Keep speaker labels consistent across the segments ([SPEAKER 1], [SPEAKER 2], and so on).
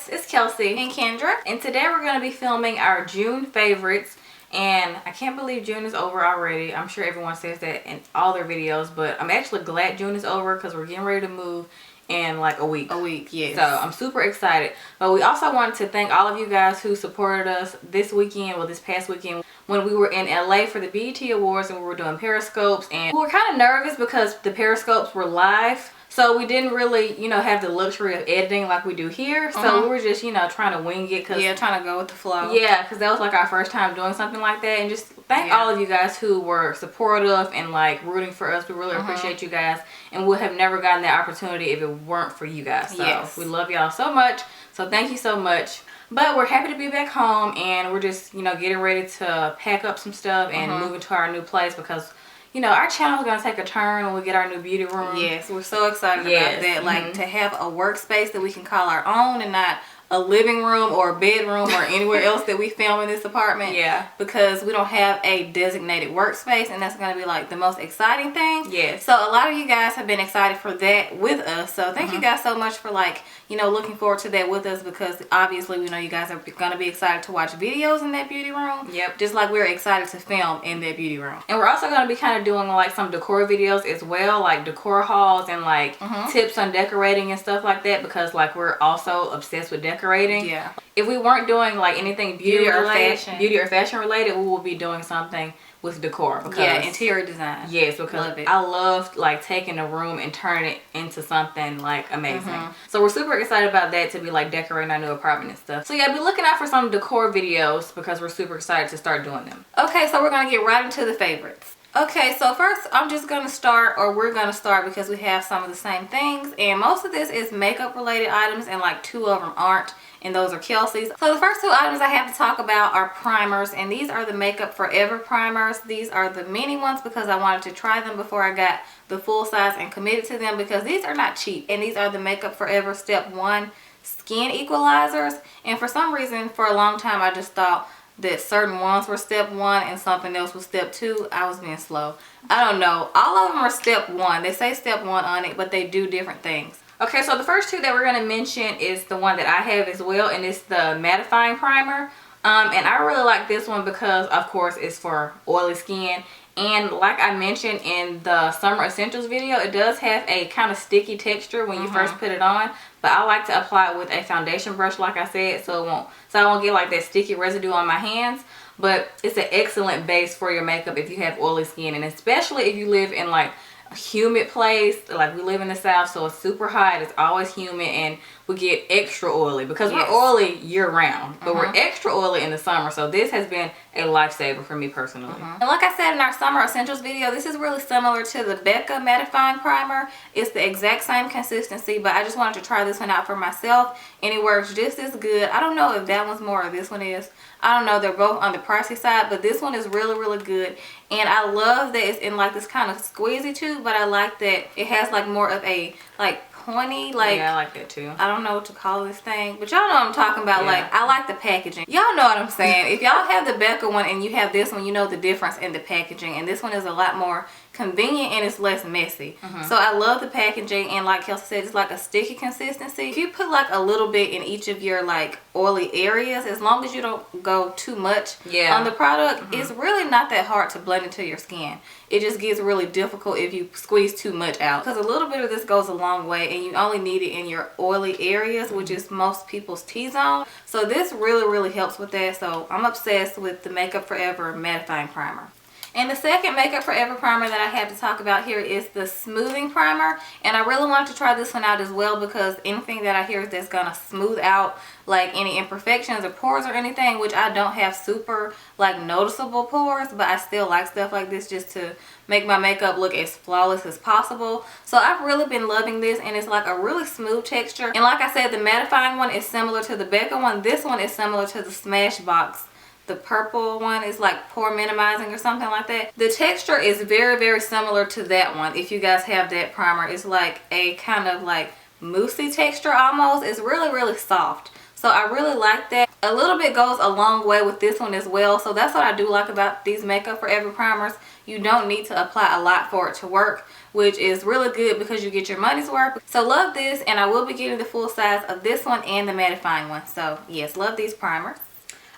[SPEAKER 1] guys, it's Kelsey
[SPEAKER 2] and Kendra,
[SPEAKER 1] and today we're going to be filming our June favorites. And I can't believe June is over already. I'm sure everyone says that in all their videos, but I'm actually glad June is over because we're getting ready to move in like a week.
[SPEAKER 2] Yes.
[SPEAKER 1] So I'm super excited. But we also wanted to thank all of you guys who supported us this weekend, well, this past weekend, when we were in LA for the BET Awards and we were doing Periscopes. And we were kind of nervous because the Periscopes were live. So we didn't really, you know, have the luxury of editing like we do here. So we were just, you know, trying to wing it.
[SPEAKER 2] Yeah, trying to go with the flow.
[SPEAKER 1] Yeah, because that was like our first time doing something like that. And just thank all of you guys who were supportive and like rooting for us. We really appreciate you guys. And we would have never gotten that opportunity if it weren't for you guys. So we love y'all so much. So thank you so much. But we're happy to be back home. And we're just, you know, getting ready to pack up some stuff and move into our new place because, you know, our channel is going to take a turn when we get our new beauty room.
[SPEAKER 2] Yes, we're so excited about that. Like, to have a workspace that we can call our own and not a living room or a bedroom or anywhere else that we film in this apartment.
[SPEAKER 1] Yeah.
[SPEAKER 2] Because we don't have a designated workspace, and that's going to be like the most exciting thing.
[SPEAKER 1] Yes.
[SPEAKER 2] So a lot of you guys have been excited for that with us. So thank you guys so much for, like, you know, looking forward to that with us, because obviously we know you guys are going to be excited to watch videos in that beauty room.
[SPEAKER 1] Yep.
[SPEAKER 2] Just like we're excited to film in that beauty room.
[SPEAKER 1] And we're also going to be kind of doing like some decor videos as well, like decor hauls and like tips on decorating and stuff like that, because like we're also obsessed with decorating.
[SPEAKER 2] Yeah.
[SPEAKER 1] If we weren't doing like anything beauty or fashion related, we will be doing something with decor. Because,
[SPEAKER 2] interior design.
[SPEAKER 1] Yes, because I love like taking a room and turning it into something like amazing. So we're super excited about that, to be like decorating our new apartment and stuff. So yeah, be looking out for some decor videos because we're super excited to start doing them.
[SPEAKER 2] Okay, so we're going to get right into the favorites. Okay, so first I'm just going to start, or we're going to start, because we have some of the same things, and most of this is makeup related items, and like 2 of them aren't, and those are Kelsey's. So the first 2 items I have to talk about are primers, and these are the Makeup Forever primers. These are the mini ones because I wanted to try them before I got the full size and committed to them, because these are not cheap. And these are the Makeup Forever Step 1 Skin Equalizers, and for some reason for a long time I just thought that certain ones were step 1 and something else was step 2. I was being slow. I don't know. All of them are step 1. They say step 1 on it, but they do different things.
[SPEAKER 1] Okay, so the first 2 that we're going to mention is the one that I have as well, and it's the mattifying primer. And I really like this one because, of course, it's for oily skin. And like I mentioned in the Summer Essentials video, it does have a kind of sticky texture when you first put it on. But I like to apply it with a foundation brush, like I said, so I won't get like that sticky residue on my hands. But it's an excellent base for your makeup if you have oily skin, and especially if you live in like a humid place. Like we live in the South, so it's super hot, it's always humid, and we get extra oily because we're oily year round, but we're extra oily in the summer. So this has been a lifesaver for me personally.
[SPEAKER 2] And like I said in our Summer Essentials video, this is really similar to the Becca mattifying primer. It's the exact same consistency, but I just wanted to try this one out for myself, and it works just as good. I don't know if that one's more or this one is. I don't know. They're both on the pricey side, but this one is really, really good. And I love that it's in like this kind of squeezy tube, but I like that it has like more of a like pointy, like,
[SPEAKER 1] yeah, I like that too.
[SPEAKER 2] I don't know what to call this thing, but y'all know what I'm talking about. Like, I like the packaging. Y'all know what I'm saying. If y'all have the Becca one and you have this one, you know the difference in the packaging, and this one is a lot more convenient and it's less messy. So I love the packaging, and like Kelsey said, it's like a sticky consistency. If you put like a little bit in each of your like oily areas, as long as you don't go too much on the product, it's really not that hard to blend into your skin. It just gets really difficult if you squeeze too much out, because a little bit of this goes a long way, and you only need it in your oily areas, which is most people's T-zone. So this really, really helps with that. So I'm obsessed with the Makeup Forever mattifying primer. And the second Makeup Forever primer that I have to talk about here is the smoothing primer. And I really wanted to try this one out as well, because anything that I hear that's going to smooth out like any imperfections or pores or anything, which I don't have super like noticeable pores, but I still like stuff like this just to make my makeup look as flawless as possible. So I've really been loving this, and it's like a really smooth texture. And like I said, the mattifying one is similar to the Becca one. This one is similar to the Smashbox. The purple one is like pore minimizing or something like that. The texture is very, very similar to that one. If you guys have that primer, it's like a kind of like moussey texture almost. It's really, really soft. So So I really like that. A little bit goes a long way with this one as well. So that's what I do like about these Makeup Forever primers. You don't need to apply a lot for it to work, which is really good because you get your money's worth. So love this, and I will be getting the full size of this one and the mattifying one. So yes, love these primers.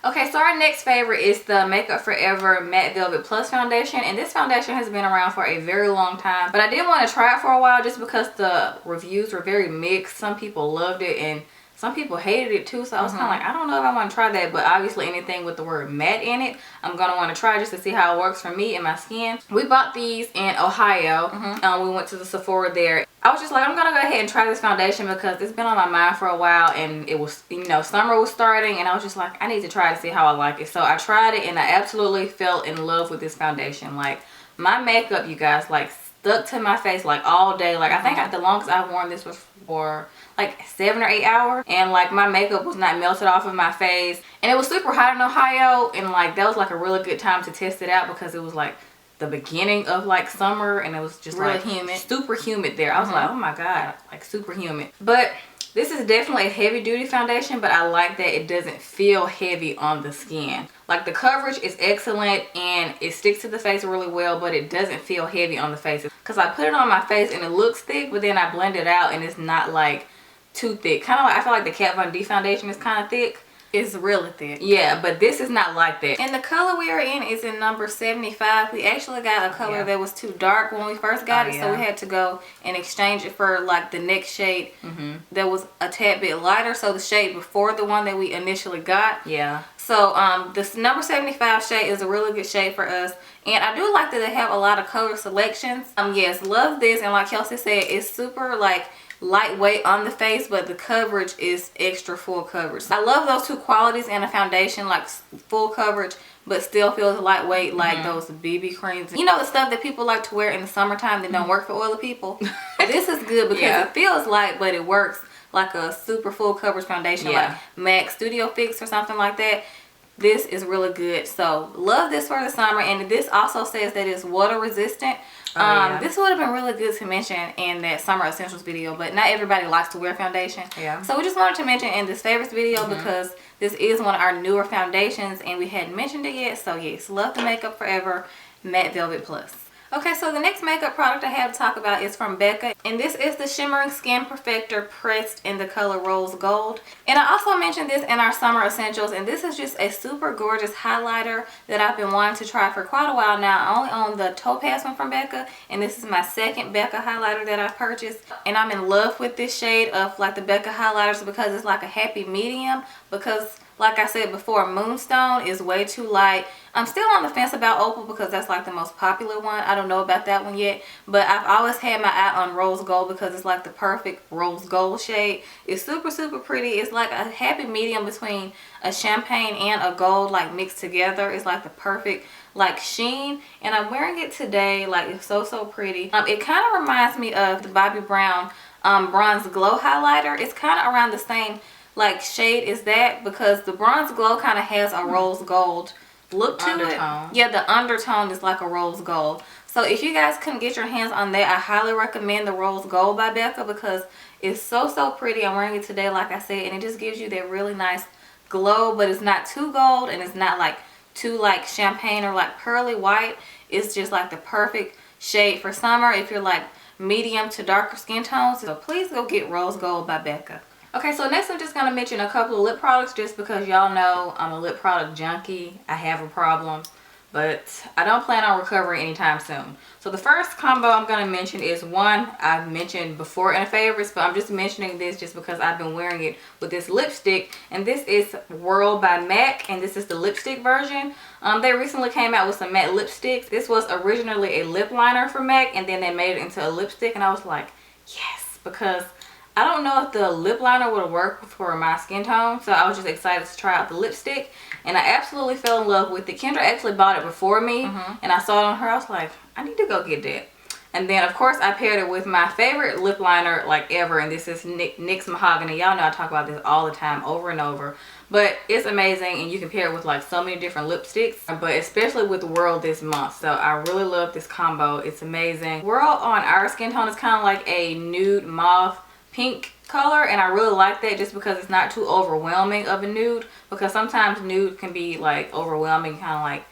[SPEAKER 1] Okay, so our next favorite is the Makeup Forever Matte Velvet Plus foundation, and this foundation has been around for a very long time, but I did want to try it for a while just because the reviews were very mixed. Some people loved it and some people hated it too, so I was kind of like, I don't know if I want to try that, but obviously anything with the word matte in it, I'm going to want to try just to see how it works for me and my skin. We bought these in Ohio. We went to the Sephora there. I was just like, I'm going to go ahead and try this foundation because it's been on my mind for a while, and it was, you know, summer was starting, and I was just like, I need to try to see how I like it. So I tried it, and I absolutely fell in love with this foundation. Like, my makeup, you guys, like, stuck to my face like all day. Like, I think the longest I've worn this was for like 7 or 8 hours, and like my makeup was not melted off of my face, and it was super hot in Ohio, and like that was like a really good time to test it out because it was like the beginning of like summer, and it was just really like humid, super humid there. I was like, oh my god, like super humid. But this is definitely a heavy duty foundation, but I like that it doesn't feel heavy on the skin. Like, the coverage is excellent and it sticks to the face really well, but it doesn't feel heavy on the face. Because I put it on my face and it looks thick, but then I blend it out and it's not like too thick. Kind of like, I feel like the Kat Von D foundation is kind of thick.
[SPEAKER 2] It's really thick.
[SPEAKER 1] Yeah, but this is not like that.
[SPEAKER 2] And the color we are in is in number 75. We actually got a color that was too dark when we first got it, so we had to go and exchange it for like the next shade that was a tad bit lighter. So the shade before the one that we initially got.
[SPEAKER 1] Yeah.
[SPEAKER 2] So this number 75 shade is a really good shade for us. And I do like that they have a lot of color selections. Yes, love this. And like Kelsey said, it's super like lightweight on the face, but the coverage is extra full coverage. I love those two qualities in a foundation, like full coverage but still feels lightweight, like those BB creams. You know, the stuff that people like to wear in the summertime that don't work for oily people. This is good because it feels light, but it works like a super full coverage foundation, like MAC Studio Fix or something like that. This is really good. So love this for the summer. And this also says that it's water resistant. This would have been really good to mention in that summer essentials video, but not everybody likes to wear foundation. So we just wanted to mention in this favorites video because this is one of our newer foundations and we hadn't mentioned it yet. So yes, love the Makeup Forever Matte Velvet Plus. Okay, so the next makeup product I have to talk about is from Becca, and this is the Shimmering Skin Perfector pressed in the color Rose Gold. And I also mentioned this in our summer essentials, and this is just a super gorgeous highlighter that I've been wanting to try for quite a while now. I only own the Topaz one from Becca, and this is my second Becca highlighter that I've purchased. And I'm in love with this shade of like the Becca highlighters because it's like a happy medium, because like I said before, Moonstone is way too light. I'm still on the fence about Opal because that's like the most popular one. I don't know about that one yet, but I've always had my eye on Rose Gold because it's like the perfect Rose Gold shade. It's super, super pretty. It's like a happy medium between a champagne and a gold, like mixed together. It's like the perfect like sheen, and I'm wearing it today. Like, it's so, so pretty. It kind of reminds me of the Bobbi Brown Bronze Glow highlighter. It's kind of around the same like shade is that, because the Bronze Glow kind of has a rose gold look to it. Yeah, the undertone is like a rose gold. So if you guys couldn't get your hands on that, I highly recommend the Rose Gold by Becca because it's so, so pretty. I'm wearing it today, like I said, and it just gives you that really nice glow, but it's not too gold and it's not like too like champagne or like pearly white. It's just like the perfect shade for summer if you're like medium to darker skin tones. So please go get Rose Gold by Becca. Okay, so next I'm just going to mention a couple of lip products just because y'all know I'm a lip product junkie. I have a problem, but I don't plan on recovering anytime soon. So the first combo I'm going to mention is one I've mentioned before in a favorites, but I'm just mentioning this just because I've been wearing it with this lipstick, and this is Whirl by MAC, and this is the lipstick version. They recently came out with some matte lipsticks. This was originally a lip liner for MAC, and then they made it into a lipstick, and I was like, yes, because I don't know if the lip liner would work for my skin tone, so I was just excited to try out the lipstick, and I absolutely fell in love with it. Kendra actually bought it before me, and I saw it on her. I was like, I need to go get that. And then, of course, I paired it with my favorite lip liner like ever, and this is NYX Mahogany. Y'all know I talk about this all the time, over and over. But it's amazing, and you can pair it with like so many different lipsticks, but especially with Whirl this month. So I really love this combo. It's amazing. Whirl on our skin tone is kind of like a nude mauve
[SPEAKER 1] pink color, and I really like that just because it's not too overwhelming of a nude, because sometimes nude can be like overwhelming, kind of like,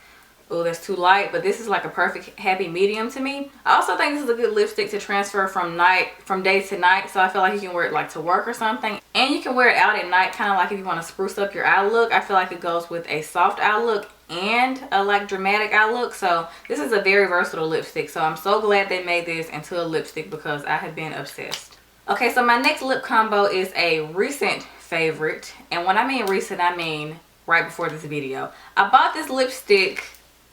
[SPEAKER 1] oh, that's too light. But this is like a perfect happy medium to me. I also think this is a good lipstick to transfer from day to night, so I feel like you can wear it like to work or something, and you can wear it out at night, kind of like if you want to spruce up your eye look. I feel like it goes with a soft eye look and a like dramatic eye look. So this is a very versatile lipstick, so I'm so glad they made this into a lipstick because I have been obsessed. Okay, so my next lip combo is a recent favorite, and when I mean recent, I mean right before this video. I bought this lipstick,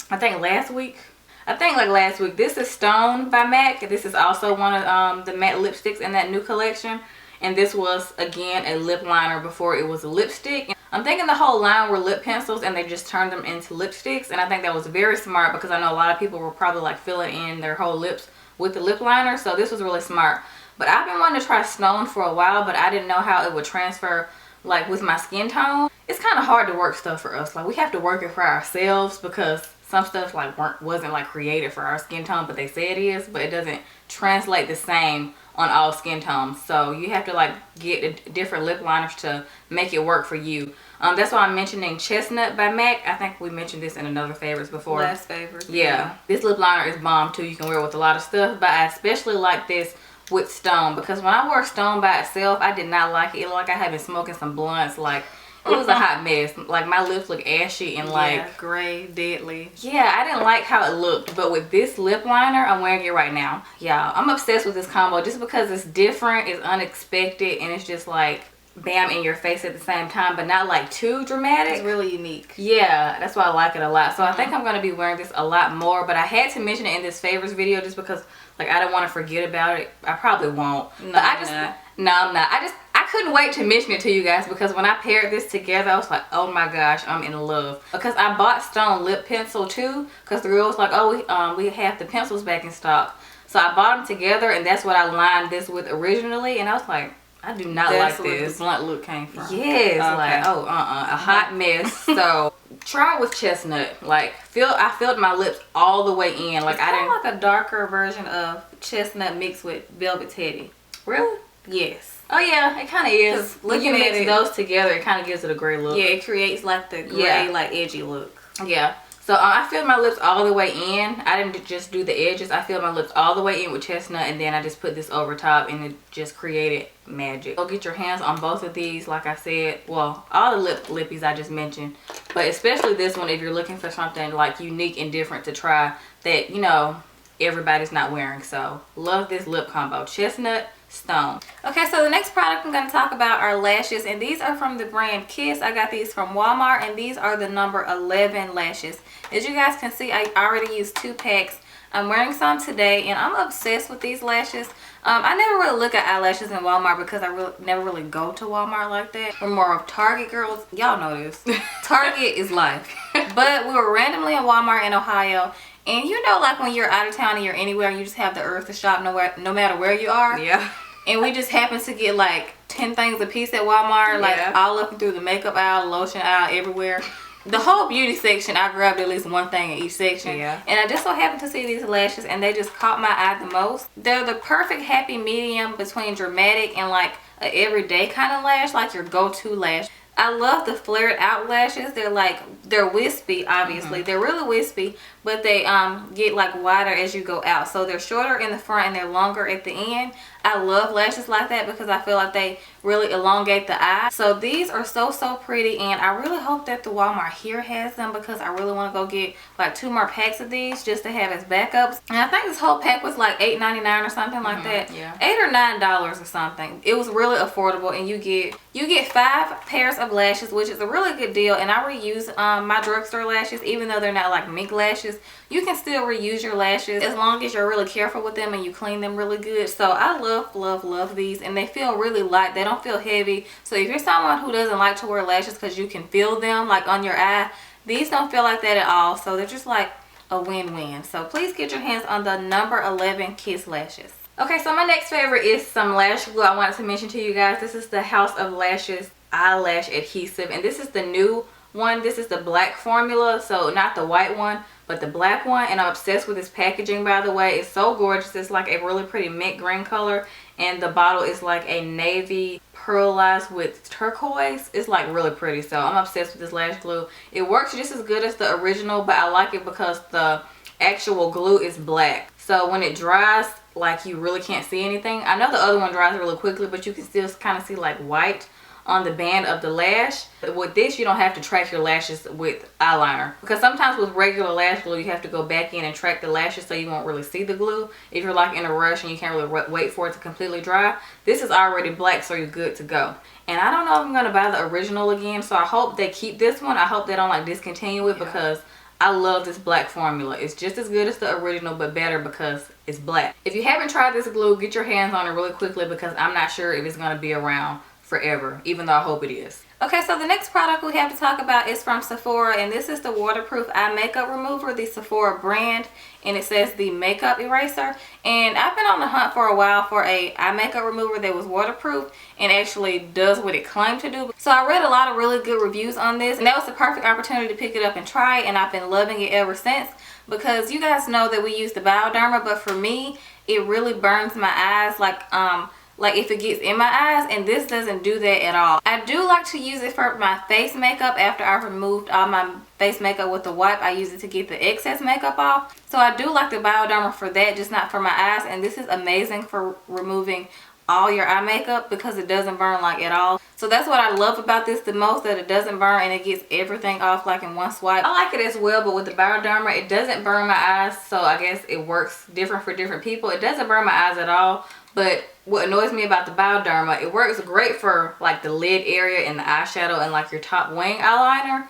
[SPEAKER 1] I think last week. This is Stone by MAC. This is also one of the matte lipsticks in that new collection, and this was again a lip liner before it was a lipstick. I'm thinking the whole line were lip pencils and they just turned them into lipsticks, and I think that was very smart because I know a lot of people were probably like filling in their whole lips with the lip liner, so this was really smart. But I've been wanting to try Stone for a while, but I didn't know how it would transfer like with my skin tone. It's kind of hard to work stuff for us. Like we have to work it for ourselves because some stuff like wasn't like created for our skin tone, but they say it is, but it doesn't translate the same on all skin tones. So you have to like get different lip liners to make it work for you. That's why I'm mentioning Chestnut by MAC. I think we mentioned this in another favorites before.
[SPEAKER 2] Last favorite.
[SPEAKER 1] Yeah. This lip liner is bomb too. You can wear it with a lot of stuff, but I especially like this with Stone because when I wore Stone by itself, I did not like it. It looked like I had been smoking some blunts. Like it was a hot mess. Like my lips look ashy and like
[SPEAKER 2] gray, deadly.
[SPEAKER 1] Yeah, I didn't like how it looked. But with this lip liner, I'm wearing it right now. Yeah, I'm obsessed with this combo just because it's different, it's unexpected, and it's just like bam in your face at the same time, but not like too dramatic.
[SPEAKER 2] It's really unique.
[SPEAKER 1] Yeah, that's why I like it a lot. So I think I'm going to be wearing this a lot more, but I had to mention it in this favorites video just because like I don't want to forget about it. I probably won't.
[SPEAKER 2] No,
[SPEAKER 1] but I'm not. I couldn't wait to mention it to you guys because when I paired this together, I was like, oh my gosh, I'm in love. Because I bought Stone lip pencil too, because the girl was like, oh, we have the pencils back in stock. So I bought them together, and that's what I lined this with originally, and I was like, I do not like this.
[SPEAKER 2] That's where the blunt look came from.
[SPEAKER 1] Yes, like a hot mess. So try it with Chestnut. Like I filled my lips all the way in. Like
[SPEAKER 2] it's kind of like a darker version of Chestnut mixed with Velvet Teddy.
[SPEAKER 1] Really?
[SPEAKER 2] Yes.
[SPEAKER 1] Oh yeah, it kind of is. When you mix those together, it kind of gives it a gray look.
[SPEAKER 2] Yeah, it creates like the gray, like edgy look.
[SPEAKER 1] Yeah. So I filled my lips all the way in. I didn't just do the edges. I filled my lips all the way in with Chestnut, and then I just put this over top, and it just created magic. Go get your hands on both of these, like I said. Well, all the lippies I just mentioned, but especially this one if you're looking for something like unique and different to try that, you know, everybody's not wearing. So love this lip combo, Chestnut, Stone.
[SPEAKER 2] Okay, so the next product I'm going to talk about are lashes, and these are from the brand Kiss. I got these from Walmart, and these are the number 11 lashes. As you guys can see, I already used 2 packs. I'm wearing some today, and I'm obsessed with these lashes. I never really look at eyelashes in Walmart because I never really go to Walmart like that. We're more of Target girls. Y'all know this. Target is life. But we were randomly in Walmart in Ohio, and you know, like when you're out of town and you're anywhere, you just have the urge to shop no matter where you are.
[SPEAKER 1] Yeah.
[SPEAKER 2] And we just happened to get like 10 things a piece at Walmart, like all up and through the makeup aisle, lotion aisle, everywhere. The whole beauty section, I grabbed at least one thing in each section.
[SPEAKER 1] Yeah.
[SPEAKER 2] And I just so happened to see these lashes, and they just caught my eye the most. They're the perfect happy medium between dramatic and like an everyday kind of lash, like your go-to lash. I love the flared out lashes. They're wispy, obviously. They're really wispy, but they get like wider as you go out. So they're shorter in the front and they're longer at the end. I love lashes like that because I feel like they really elongate the eye. So these are so pretty, and I really hope that the Walmart here has them because I really want to go get like 2 more packs of these just to have as backups. And I think this whole pack was like $8.99 or something like that.
[SPEAKER 1] Yeah.
[SPEAKER 2] $8 or $9 or something. It was really affordable, and you get 5 pairs of lashes, which is a really good deal. And I reuse my drugstore lashes, even though they're not like mink lashes. You can still reuse your lashes as long as you're really careful with them and you clean them really good. So I love these, and they feel really light. They don't feel heavy. So if you're someone who doesn't like to wear lashes because you can feel them like on your eye, these don't feel like that at all. So they're just like a win-win. So please get your hands on the number 11 Kiss lashes.
[SPEAKER 1] Okay, so my next favorite is some lash glue I wanted to mention to you guys. This is the House of Lashes eyelash adhesive, and this is the new one. This is the black formula, so not the white one but the black one, and I'm obsessed with this packaging, by the way. It's so gorgeous. It's like a really pretty mint green color, and the bottle is like a navy pearlized with turquoise. It's like really pretty, so I'm obsessed with this lash glue. It works just as good as the original, but I like it because the actual glue is black, so when it dries, like, you really can't see anything. I know the other one dries really quickly, but you can still kind of see like white on the band of the lash. With this, you don't have to track your lashes with eyeliner, because sometimes with regular lash glue you have to go back in and track the lashes, so you won't really see the glue if you're like in a rush and you can't really wait for it to completely dry. This is already black, so you're good to go. And I don't know if I'm gonna buy the original again, so I hope they keep this one. I hope they don't like discontinue it, because I love this black formula. It's just as good as the original, but better because it's black. If you haven't tried this glue, get your hands on it really quickly, because I'm not sure if it's gonna be around forever, even though I hope it is.
[SPEAKER 2] Okay, so the next product we have to talk about is from Sephora, and this is the waterproof eye makeup remover, the Sephora brand, and it says the makeup eraser. And I've been on the hunt for a while for a eye makeup remover that was waterproof and actually does what it claimed to do. So I read a lot of really good reviews on this, and that was the perfect opportunity to pick it up and try it, and I've been loving it ever since, because you guys know that we use the Bioderma, but for me it really burns my eyes, like if it gets in my eyes, and this doesn't do that at all. I do like to use it for my face makeup. After I've removed all my face makeup with the wipe, I use it to get the excess makeup off. So I do like the Bioderma for that, just not for my eyes. And this is amazing for removing all your eye makeup, because it doesn't burn like at all. So that's what I love about this the most, that it doesn't burn and it gets everything off like in one swipe.
[SPEAKER 1] I like it as well, but with the Bioderma, it doesn't burn my eyes, so I guess it works different for different people. It doesn't burn my eyes at all, but what annoys me about the Bioderma, it works great for like the lid area and the eyeshadow and like your top wing eyeliner,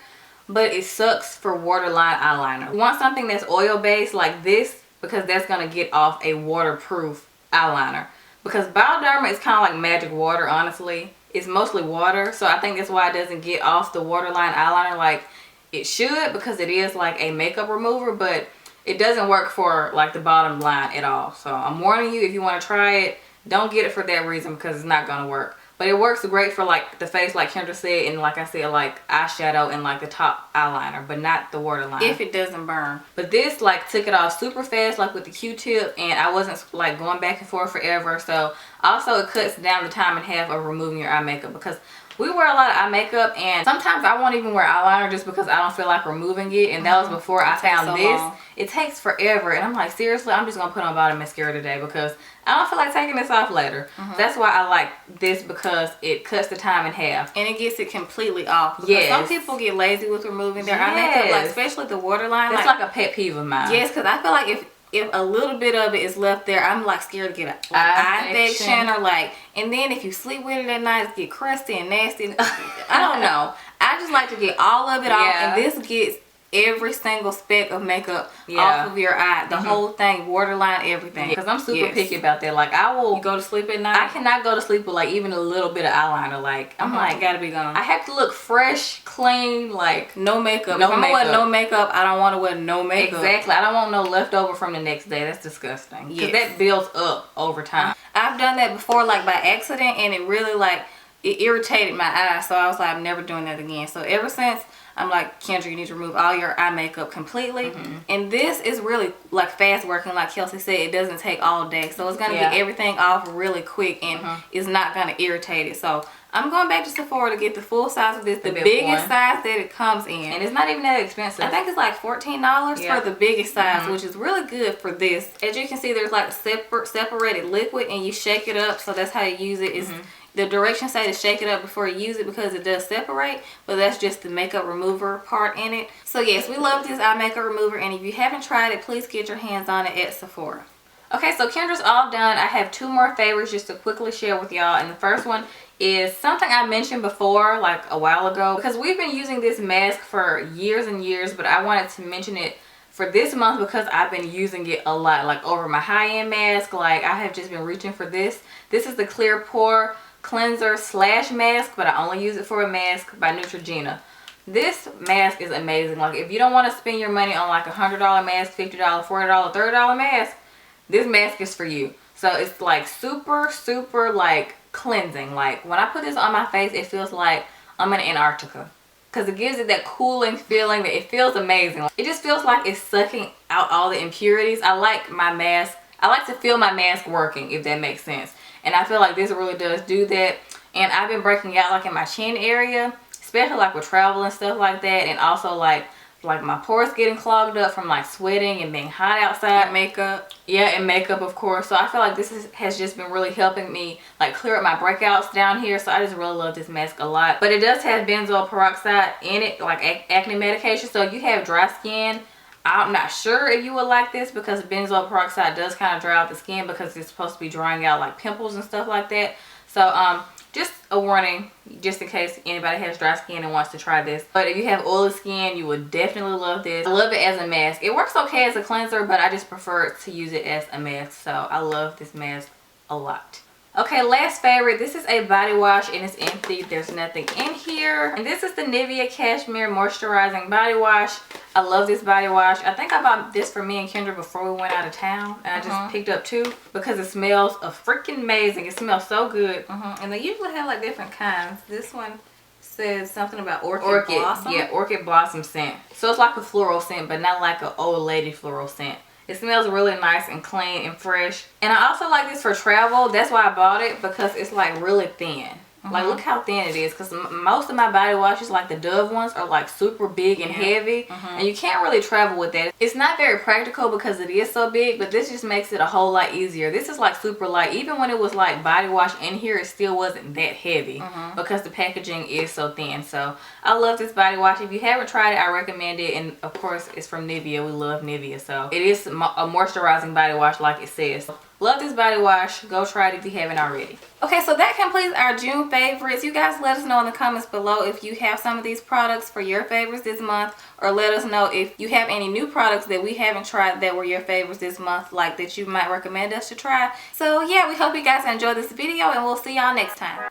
[SPEAKER 1] but it sucks for waterline eyeliner. You want something that's oil based like this, because that's gonna get off a waterproof eyeliner. Because Bioderma is kind of like magic water, honestly. It's mostly water, so I think that's why it doesn't get off the waterline eyeliner like it should, because it is like a makeup remover, but it doesn't work for like the bottom line at all. So I'm warning you, if you want to try it, don't get it for that reason, because it's not gonna work. But it works great for like the face, like Kendra said, and like I said, like eyeshadow and like the top eyeliner, but not the waterline.
[SPEAKER 2] If it doesn't burn.
[SPEAKER 1] But this like took it off super fast, like with the Q-tip, and I wasn't like going back and forth forever. So also it cuts down the time in half of removing your eye makeup, because we wear a lot of eye makeup, and sometimes I won't even wear eyeliner just because I don't feel like removing it. And that was before I found this. It takes forever, and I'm like, seriously, I'm just gonna put on bottom mascara today, because I don't feel like taking this off later. That's why I like this, because it cuts the time in half.
[SPEAKER 2] And it gets it completely off. Because some people get lazy with removing their eye makeup, like especially the waterline.
[SPEAKER 1] It's like a pet peeve of mine.
[SPEAKER 2] Yes, because I feel like if a little bit of it is left there, I'm like scared to get an eye infection, or like, and then if you sleep with it at night, it get crusty and nasty. I don't know. I just like to get all of it off, and this gets every single speck of makeup off of your eye, the whole thing, waterline, everything.
[SPEAKER 1] Because I'm super picky about that. Like, I will
[SPEAKER 2] go to sleep at night.
[SPEAKER 1] I cannot go to sleep with like even a little bit of eyeliner. Like, I'm like,
[SPEAKER 2] gotta be gone.
[SPEAKER 1] I have to look fresh, clean, like
[SPEAKER 2] no makeup. If I'm gonna wear no makeup, I don't want to wear no makeup.
[SPEAKER 1] Exactly. I don't want no leftover from the next day. That's disgusting. Because that builds up over time.
[SPEAKER 2] I've done that before, like by accident, and it really like it irritated my eyes. So I was like, I'm never doing that again. So ever since, I'm like, Kendra, you need to remove all your eye makeup completely. And this is really like fast working, like Kelsey said. It doesn't take all day, so it's gonna get everything off really quick, and it's not gonna irritate it. So I'm going back to Sephora to get the full size of this, the biggest size that it comes in.
[SPEAKER 1] And it's not even that expensive.
[SPEAKER 2] I think it's like $14 for the biggest size, which is really good for this. As you can see, there's like separated liquid, and you shake it up. So that's how you use it. Is the directions say to shake it up before you use it, because it does separate, but that's just the makeup remover part in it. So yes, we love this eye makeup remover, and if you haven't tried it, please get your hands on it at Sephora.
[SPEAKER 1] Okay, so Kendra's all done. I have two more favorites just to quickly share with y'all, and the first one is something I mentioned before, like a while ago, because we've been using this mask for years and years, but I wanted to mention it for this month because I've been using it a lot, like over my high-end mask. Like, I have just been reaching for this. This is the Clear Pore Cleanser / mask, but I only use it for a mask, by Neutrogena. This mask is amazing. Like, if you don't want to spend your money on like a $100 mask, $50, $40, $30 mask, this mask is for you. So it's like super like cleansing. Like, when I put this on my face, it feels like I'm in Antarctica, because it gives it that cooling feeling that it feels amazing. It just feels like it's sucking out all the impurities. I like my mask. I like to feel my mask working, if that makes sense. and I feel like this really does do that. And I've been breaking out like in my chin area, especially like with travel and stuff like that, and also like my pores getting clogged up from like sweating and being hot outside.
[SPEAKER 2] And makeup.
[SPEAKER 1] Yeah, and makeup, of course. So I feel like this has just been really helping me like clear up my breakouts down here. So I just really love this mask a lot. But it does have benzoyl peroxide in it, like acne medication. So if you have dry skin, I'm not sure if you would like this, because benzoyl peroxide does kind of dry out the skin because it's supposed to be drying out like pimples and stuff like that. So just a warning, just in case anybody has dry skin and wants to try this. But if you have oily skin, you would definitely love this. I love it as a mask. It works okay as a cleanser, but I just prefer to use it as a mask. So I love this mask a lot. Okay, last favorite. This is a body wash and it's empty. There's nothing in here. And this is the Nivea Cashmere Moisturizing Body Wash. I love this body wash. I think I bought this for me and Kendra before we went out of town. And I just picked up 2 because it smells freaking amazing. It smells so good.
[SPEAKER 2] And they usually have like different kinds. This one says something about Orchid Blossom.
[SPEAKER 1] Yeah, Orchid Blossom scent. So it's like a floral scent, but not like an old lady floral scent. It smells really nice and clean and fresh. And I also like this for travel. That's why I bought it, because it's like really thin. Like, look how thin it is, because most of my body washes, like the Dove ones, are like super big and heavy, and you can't really travel with that. It's not very practical because it is so big, but this just makes it a whole lot easier. This is like super light. Even when it was like body wash in here, it still wasn't that heavy because the packaging is so thin. So I love this body wash. If you haven't tried it, I recommend it. And of course, it's from Nivea. We love Nivea, so it is a moisturizing body wash like it says. Love this body wash. Go try it if you haven't already.
[SPEAKER 2] Okay, so that completes our June favorites. You guys let us know in the comments below if you have some of these products for your favorites this month, or let us know if you have any new products that we haven't tried that were your favorites this month, like that you might recommend us to try. So yeah, we hope you guys enjoyed this video, and we'll see y'all next time.